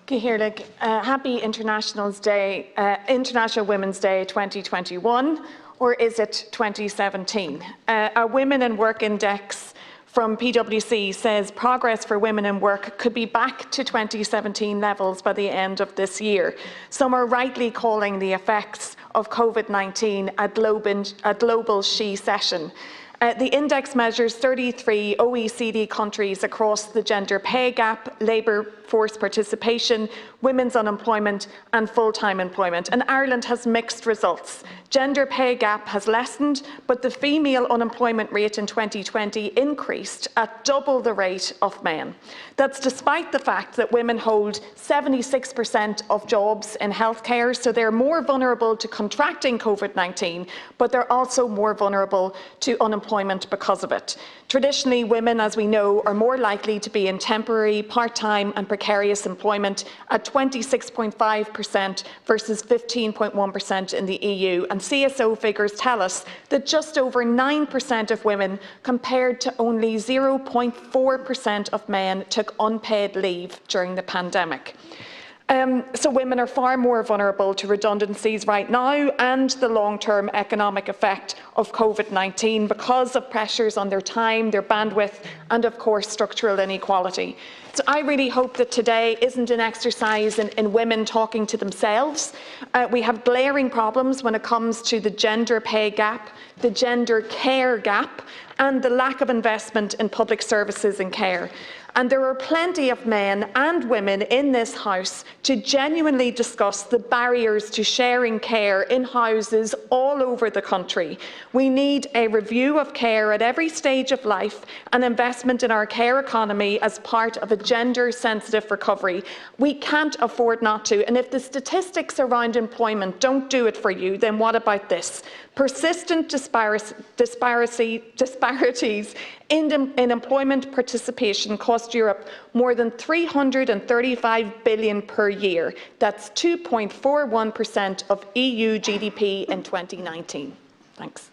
Happy International Women's Day 2021, or is it 2017? A Women in Work Index from PwC says progress for women in work could be back to 2017 levels by the end of this year. Some are rightly calling the effects of COVID-19 a global she-cession. The index measures 33 OECD countries across the gender pay gap, labour force participation, women's unemployment and full-time employment. And Ireland has mixed results. Gender pay gap has lessened, but the female unemployment rate in 2020 increased at double the rate of men. That's despite the fact that women hold 76% of jobs in healthcare, so they're more vulnerable to contracting COVID-19, but they're also more vulnerable to unemployment because of it. Traditionally, women, as we know, are more likely to be in temporary, part-time and precarious employment at 26.5% versus 15.1% in the EU. And CSO figures tell us that just over 9% of women, compared to only 0.4% of men, took unpaid leave during the pandemic. So women are far more vulnerable to redundancies right now and the long-term economic effect of COVID-19 because of pressures on their time, their bandwidth and, of course, structural inequality. So I really hope that today isn't an exercise in women talking to themselves. We have glaring problems when it comes to the gender pay gap, the gender care gap and the lack of investment in public services and care. And there are plenty of men and women in this House to genuinely discuss the barriers to sharing care in houses all over the country. We need a review of care at every stage of life and investment in our care economy as part of a gender-sensitive recovery. We can't afford not to. And if the statistics around employment don't do it for you, then what about this? Persistent disparities in employment participation cost Europe more than $335 billion per year. That's 2.41% of EU GDP in 2019. Thanks.